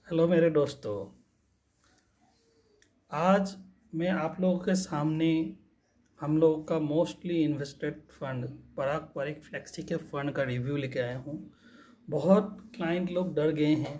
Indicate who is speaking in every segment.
Speaker 1: Hello मेरे दोस्तों। आज मैं आप लोगों के सामने हम लोगों का मोस्टली इन्वेस्टेड फंड पराग पारिक फ्लेक्सी के फंड का रिव्यू लेके आया हूँ। बहुत क्लाइंट लोग डर गए हैं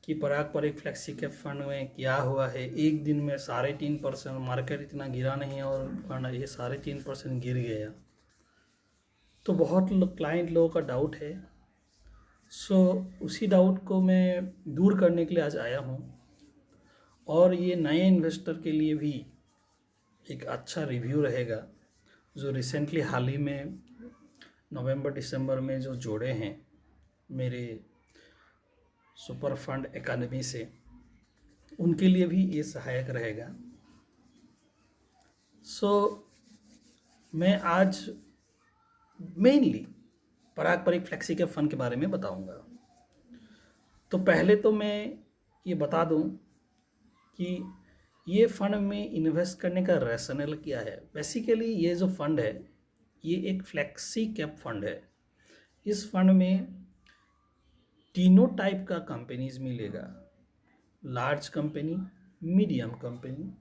Speaker 1: कि पराग पारिक फ्लेक्सी के फंड में क्या हुआ है। एक दिन में 3.5% मार्केट इतना गिरा नहीं है और फंड ये 3.5% गिर गया। तो बहुत लोग क्लाइंट लोगों का डाउट है। सो उसी डाउट को मैं दूर करने के लिए आज आया हूँ और ये नए इन्वेस्टर के लिए भी एक अच्छा रिव्यू रहेगा जो रिसेंटली हाल ही में नवंबर दिसंबर में जो जोड़े हैं मेरे सुपर फंड एकेडमी से, उनके लिए भी ये सहायक रहेगा। सो मैं आज मेनली पराग परिक फ्लेक्सी के फंड के बारे में बताऊंगा। तो पहले तो मैं ये बता दूं कि ये फंड में इन्वेस्ट करने का रैशनल क्या है। बेसिकली ये जो फंड है ये एक फ्लेक्सी कैप फंड है। इस फंड में तीनों टाइप का कंपनीज मिलेगा: large company, medium company,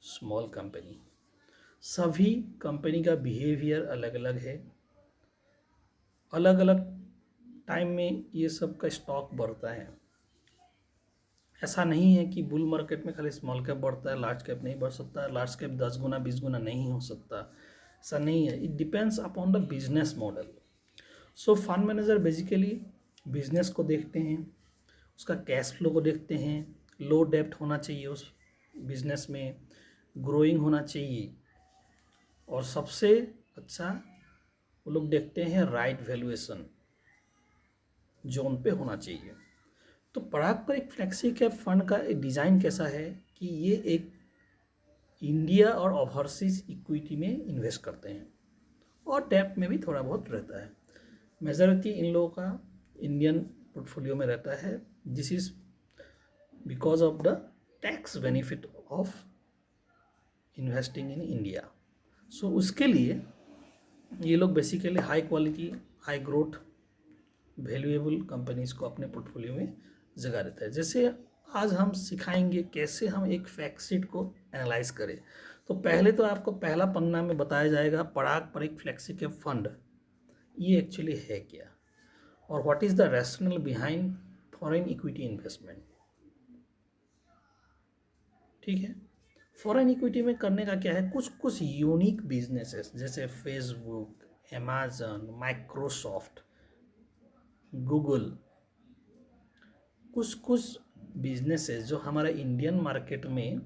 Speaker 1: small company. सभी कंपनी का बिहेवियर अलग अलग है। अलग अलग टाइम में ये सब का स्टॉक बढ़ता है। ऐसा नहीं है कि बुल मार्केट में खाली स्मॉल कैप बढ़ता है, लार्ज कैप नहीं बढ़ सकता है, लार्ज कैप 10 गुना 20 गुना नहीं हो सकता। ऐसा नहीं है। It depends upon the business model. So fund manager basically business को देखते हैं, उसका कैश फ्लो को देखते हैं, लो डेप्ट होना चाहिए उस बिजनेस में, ग्रोइंग होना चाहिए, और सबसे अच्छा वो लोग देखते हैं राइट वैल्यूएशन जोन पे होना चाहिए। तो पराग पर एक फ्लेक्सी कैप फंड का एक डिज़ाइन कैसा है कि ये एक इंडिया और ओवरसीज इक्विटी में इन्वेस्ट करते हैं और डेप्ट में भी थोड़ा बहुत रहता है। मेजॉरिटी इन लोगों का इंडियन पोर्टफोलियो में रहता है। This is because of the tax benefit of investing in India. So उसके लिए ये लोग basically high quality, high growth, valuable companies को अपने पोर्टफोलियो में जगह देता है। जैसे आज हम सिखाएंगे कैसे हम एक फैक्ट शीट को एनालाइज करें। तो पहले तो आपको पहला पन्ना में बताया जाएगा पराग परिक फ्लेक्सी के फंड ये एक्चुअली है क्या और what is the rational behind foreign equity investment. ठीक है। फॉरेन इक्विटी में करने का क्या है, कुछ कुछ यूनिक बिजनेसेस जैसे फेसबुक, अमेजन, माइक्रोसॉफ्ट, गूगल, कुछ कुछ बिजनेसेस जो हमारे इंडियन मार्केट में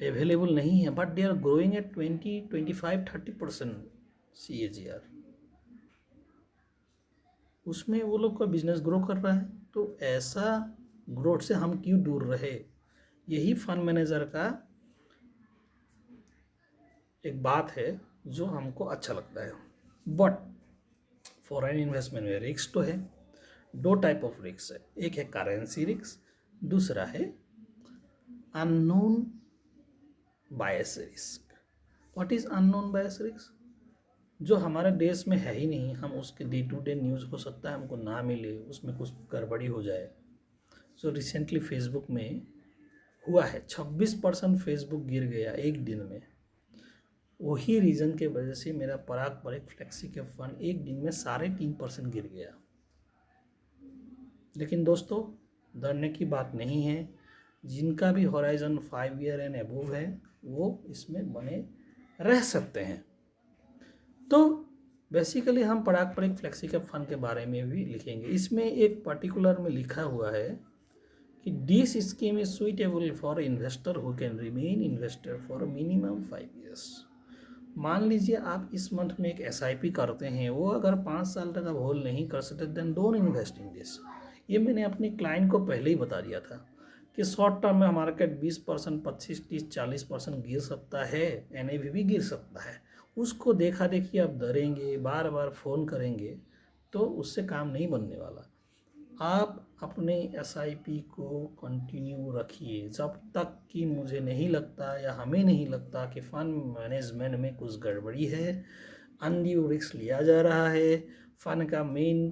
Speaker 1: अवेलेबल नहीं है but they are growing at 20, 25, 30% CAGR। उसमें वो लोग का बिजनेस ग्रो कर रहा है। तो ऐसा ग्रोथ से हम क्यों दूर रहे, यही फंड मैनेजर का एक बात है जो हमको अच्छा लगता है। बट फॉरेन इन्वेस्टमेंट में रिस्क तो है। दो टाइप ऑफ रिस्क है, एक है करेंसी रिस्क, दूसरा है unknown bias risk. What is unknown bias risk? जो हमारे देश में है ही नहीं, हम उसके डे टू डे न्यूज़ हो सकता है हमको ना मिले, उसमें कुछ गड़बड़ी हो जाए। सो रिसेंटली फेसबुक में हुआ है 26% फेसबुक गिर गया एक दिन में। वही रीज़न के वजह से मेरा पराग परिक फ्लेक्सी के फंड एक दिन में 3.5% गिर गया। लेकिन दोस्तों डरने की बात नहीं है। जिनका भी होराइजन 5 ईयर एंड अबव है वो इसमें बने रह सकते हैं। तो बेसिकली हम पराग परिक फ्लेक्सी कैप फंड के बारे में भी लिखेंगे। इसमें एक पर्टिकुलर में लिखा हुआ है कि this scheme is suitable for investor who can remain investor for minimum 5 years। मान लीजिए आप इस मंथ में एक SIP करते हैं, वो अगर 5 साल तक आप होल्ड नहीं कर सकते then don't invest in this. ये मैंने अपने क्लाइंट को पहले ही बता दिया था कि शॉर्ट टर्म में मार्केट 20%, 25, 30, 40% गिर सकता है, NAV भी गिर सकता है। उसको देखा देखी आप डरेंगे, बार बार फ़ोन करेंगे तो उससे काम नहीं बनने वाला। आप अपने SIP को कंटिन्यू रखिए जब तक कि मुझे नहीं लगता या हमें नहीं लगता कि फंड मैनेजमेंट में कुछ गड़बड़ी है, अनड्यू रिस्क लिया जा रहा है, फंड का मेन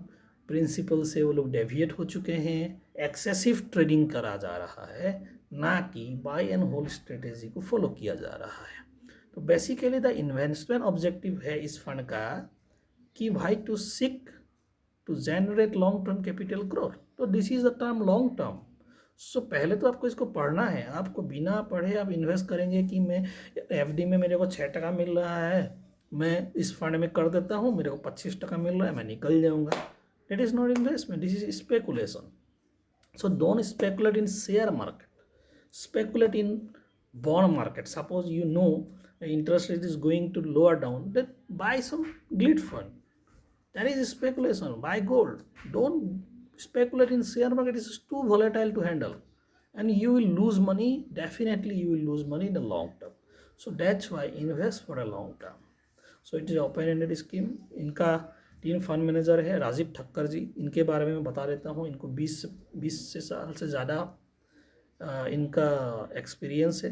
Speaker 1: प्रिंसिपल से वो लोग डेविएट हो चुके हैं, एक्सेसिव ट्रेडिंग करा जा रहा है, ना कि बाय एंड होल्ड स्ट्रेटेजी को फॉलो किया जा रहा है। तो बेसिकली द इन्वेस्टमेंट ऑब्जेक्टिव है इस फंड का कि भाई to seek to generate long term capital growth. तो this is the term long term. So पहले तो आपको इसको पढ़ना है। आपको बिना पढ़े आप इन्वेस्ट करेंगे कि मैं एफडी में मेरे को 6% मिल रहा है, मैं इस फंड में कर देता हूँ, मेरे को 25% मिल रहा है, मैं निकल जाऊँगा। It is not investment, this is speculation. So don't speculate in share market. Speculate in bond market. Suppose you know the interest rate is going to lower down, then buy some gilt fund. That is speculation. Buy gold. Don't speculate in share market. It's too volatile to handle, and you will lose money. Definitely, you will lose money in the long term. So that's why invest for a long term. So it is open ended scheme. इनका 3 fund manager है, राजीव ठक्कर जी। इनके बारे में मैं बता देता हूँ। इनको 20 साल से ज़्यादा इनका एक्सपीरियंस है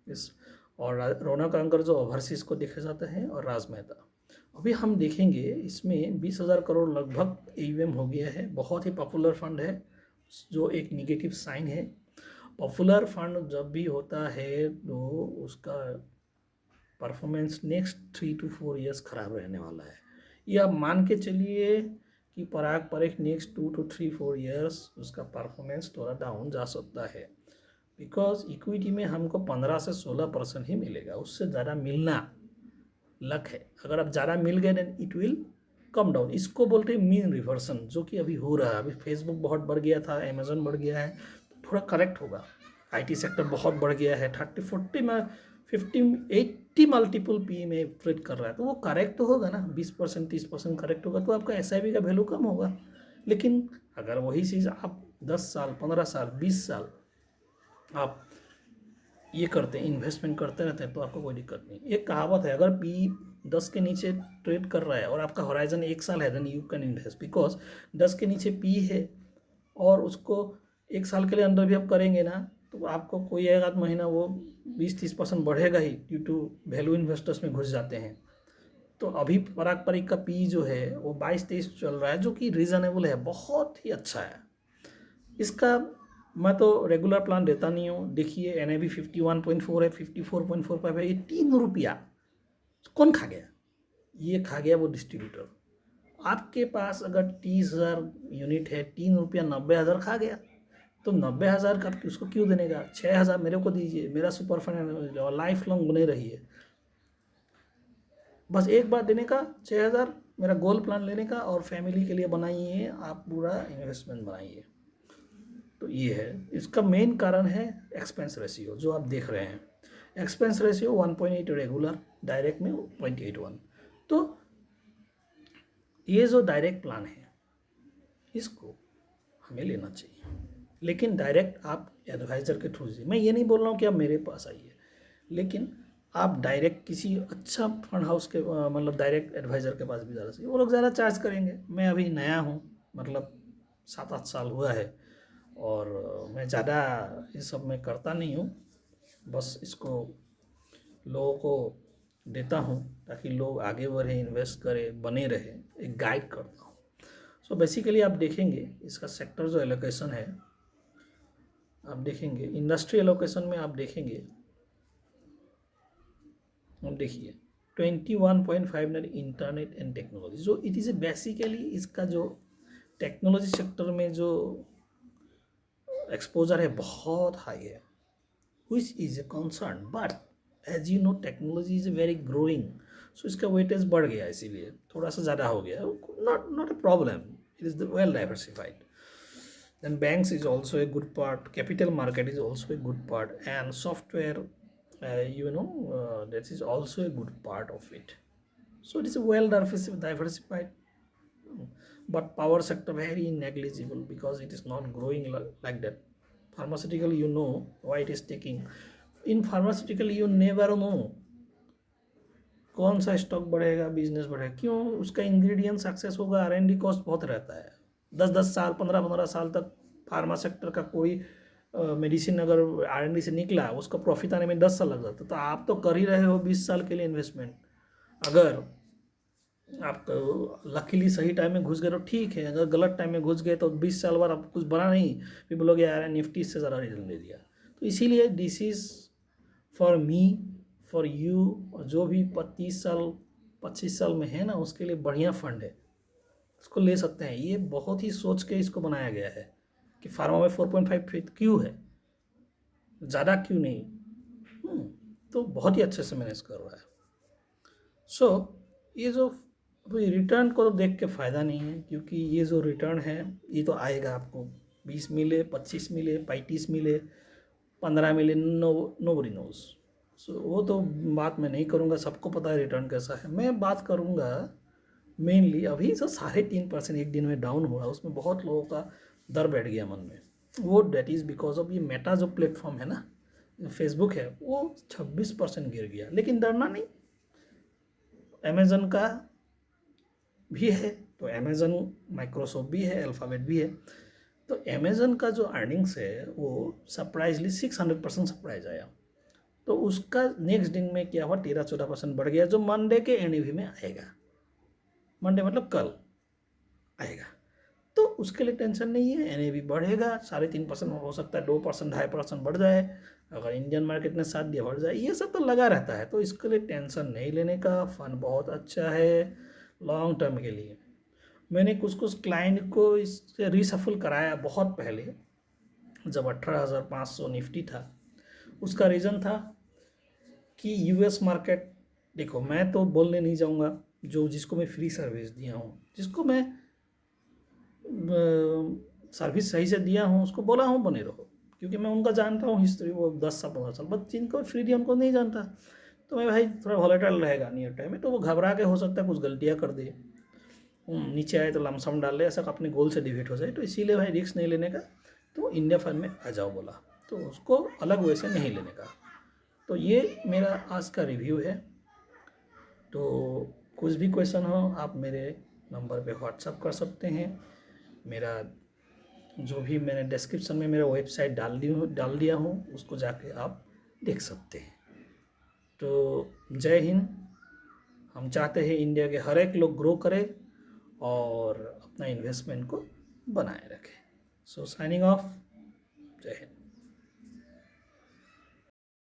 Speaker 1: इस। और रौनक अंकर जो ओवरसीज़ को देखे जाते हैं, और राज मेहता। अभी हम देखेंगे इसमें 20,000 करोड़ लगभग AUM हो गया है। बहुत ही पॉपुलर फंड है, जो एक निगेटिव साइन है। पॉपुलर फंड जब भी होता है तो उसका परफॉर्मेंस नेक्स्ट 3 to 4 ईयर्स खराब रहने वाला है। ये आप मान के चलिए कि पराग पर एक नेक्स्ट 2 to 3-4 ईयर्स उसका परफॉर्मेंस थोड़ा डाउन जा सकता है, बिकॉज इक्विटी में हमको 15 से 16% ही मिलेगा, उससे ज़्यादा मिलना लक है। अगर आप ज़्यादा मिल गए then it will come down. इसको बोलते हैं मीन रिवर्सन, जो कि अभी हो रहा है। अभी फेसबुक बहुत बढ़ गया था, अमेजन बढ़ गया है, तो थोड़ा करेक्ट होगा। IT सेक्टर बहुत बढ़ गया है, 30-40 में 50-80 मल्टीपल PE में ट्रेड कर रहा है, तो वो करेक्ट तो होगा ना। 20% 30% करेक्ट होगा तो आपका SIP का वैल्यू कम होगा। लेकिन अगर वही चीज़ आप 10 साल 15 साल 20 साल आप ये करते हैं, इन्वेस्टमेंट करते रहते हैं, तो आपको कोई दिक्कत नहीं। एक कहावत है, अगर PE 10 के नीचे ट्रेड कर रहा है और आपका होराइजन 1 साल है, then you can invest, because 10 के नीचे PE है और उसको 1 साल के लिए अंदर भी आप करेंगे ना, तो आपको कोई एक आध महीना वो 20-30% बढ़ेगा ही, ड्यू टू वैल्यू इन्वेस्टर्स में घुस जाते हैं। तो अभी पराग परिक का PE जो है वो 22-23 चल रहा है, जो कि रीज़नेबल है, बहुत ही अच्छा है। इसका मैं तो रेगुलर प्लान देता नहीं हूँ। देखिए NAV 51.4 है, 54.45 है, ये 3 रुपया कौन खा गया? ये खा गया वो डिस्ट्रीब्यूटर। आपके पास अगर 30,000 यूनिट है, 3 रुपया 90,000 खा गया, तो 90,000 का उसको क्यों देने का? 6,000 मेरे को दीजिए, मेरा सुपर फंड लाइफ लॉन्ग बने रहिए। बस एक बार देने का 6,000, मेरा गोल प्लान लेने का, और फैमिली के लिए बनाइए, आप पूरा इन्वेस्टमेंट बनाइए। तो ये है, इसका मेन कारण है एक्सपेंस रेशियो जो आप देख रहे हैं। एक्सपेंस रेशियो 1.8 रेगुलर, डायरेक्ट में 0.81। तो ये जो डायरेक्ट प्लान है इसको हमें लेना चाहिए, लेकिन डायरेक्ट आप एडवाइज़र के थ्रू से। मैं ये नहीं बोल रहा हूँ कि आप मेरे पास आइए, लेकिन आप डायरेक्ट किसी अच्छा फंड हाउस के मतलब डायरेक्ट एडवाइज़र के पास भी ज़्यादा चाहिए। वो लोग ज़्यादा चार्ज करेंगे। मैं अभी नया हूँ, मतलब 7-8 साल हुआ है, और मैं ज़्यादा इस सब में करता नहीं हूँ। बस इसको लोगों को देता हूँ ताकि लोग आगे बढ़े, इन्वेस्ट करें, बने रहे, एक गाइड करता हूँ। सो बेसिकली आप देखेंगे इसका सेक्टर जो एलोकेशन है, आप देखेंगे इंडस्ट्री एलोकेशन में, आप देखेंगे, अब देखिए 21.59 इंटरनेट एंड टेक्नोलॉजी, जो इट इज़ बेसिकली इसका जो टेक्नोलॉजी सेक्टर में जो एक्सपोजर है बहुत हाई है, which is a concern. But as you know technology is very growing, so इसका वेटेज बढ़ गया, इसीलिए थोड़ा सा ज़्यादा हो गया। Not a problem, it is well diversified. Then banks is also a good part, capital market is also a good part, and software, that is also a good part of it. So it is well diversified, but power sector very negligible because it is not growing like that. Pharmaceutical, you know why it is taking. In pharmaceutical you never know कौन सा stock बढ़ेगा, business बढ़ेगा, क्यों? उसका ingredient success होगा, R&D cost बहुत रहता है। 10-10 साल 15-15 साल तक फार्मा सेक्टर का कोई मेडिसिन अगर R&D से निकला, उसका प्रॉफिट आने में 10 साल लग जाता। तो आप तो कर ही रहे हो 20 साल के लिए इन्वेस्टमेंट। अगर आप लकीली सही टाइम में घुस गए तो ठीक है, अगर गलत टाइम में घुस गए तो 20 साल बाद आप कुछ बना नहीं, फिर बोलोगे यार निफ्टी से ज़्यादा रिटर्न दे दिया। तो इसीलिए this is for me, for you, और जो भी 25 साल 25 साल में है ना उसके लिए बढ़िया फंड है, उसको ले सकते हैं। ये बहुत ही सोच के इसको बनाया गया है कि फार्मा में 4.5 क्यों है, ज़्यादा क्यों नहीं। तो बहुत ही अच्छे से मैनेज कर रहा है। सो ये जो रिटर्न को तो देख के फ़ायदा नहीं है, क्योंकि ये जो रिटर्न है ये तो आएगा आपको, 20 मिले, 25 मिले, 35 मिले, 15 मिले, नोबडी नोज। सो वो तो बात मैं नहीं करूँगा, सबको पता है रिटर्न कैसा है। मैं बात करूँगा मेनली अभी जो 3.5% एक दिन में डाउन हुआ, उसमें बहुत लोगों का डर बैठ गया मन में। वो डेट इज़ बिकॉज ऑफ ये मेटा जो प्लेटफॉर्म है ना, फेसबुक है, वो 26% गिर गया। लेकिन डरना नहीं, अमेज़न का भी है, तो अमेज़न, माइक्रोसॉफ्ट भी है, अल्फ़ाबेट भी है। तो अमेज़न का जो अर्निंग्स है वो सरप्राइजली 600% सरप्राइज आया। तो उसका नेक्स्ट दिन में क्या हुआ, 13-14% बढ़ गया, जो मंडे के एनईवी में आएगा। मंडे मतलब कल आएगा, तो उसके लिए टेंशन नहीं है। एनईवी बढ़ेगा, 3.5% हो सकता है, 2%, 2.5% बढ़ जाए। अगर इंडियन मार्केट ने साथ दिया बढ़ जाए, ये सब तो लगा रहता है। तो इसके लिए टेंशन नहीं लेने का, फंड बहुत अच्छा है लॉन्ग टर्म के लिए। मैंने कुछ कुछ क्लाइंट को इससे रीसफल कराया बहुत पहले, जब 18,500 निफ्टी था। उसका रीज़न था कि यूएस मार्केट, देखो मैं तो बोलने नहीं जाऊंगा, जो जिसको मैं फ्री सर्विस दिया हूँ, जिसको मैं सर्विस सही से दिया हूँ, उसको बोला हूँ बने रहो, क्योंकि मैं उनका जानता हूँ हिस्ट्री, वो 10 साल 15 साल, बस जिनको फ्री दिया उनको नहीं जानता। तो मैं भाई थोड़ा वॉलेटाइल रहेगा नियर टाइम में, तो वो घबरा के हो सकता है कुछ गलतियाँ कर दे, नीचे आए तो लमसम डाल ले, ऐसा अपने गोल से डिविएट हो जाए। तो इसीलिए भाई रिस्क नहीं लेने का, तो इंडिया फंड में आ जाओ बोला, तो उसको अलग वे से नहीं लेने का। तो ये मेरा आज का रिव्यू है। तो कुछ भी क्वेश्चन हो आप मेरे नंबर पे व्हाट्सअप कर सकते हैं। मेरा जो भी मैंने डिस्क्रिप्शन में मेरा वेबसाइट डाल दिया हूँ, उसको जाके आप देख सकते हैं। तो जय हिंद। हम चाहते हैं इंडिया के हर एक लोग ग्रो करे और अपना इन्वेस्टमेंट को बनाए रखें। सो साइनिंग ऑफ, जय हिंद।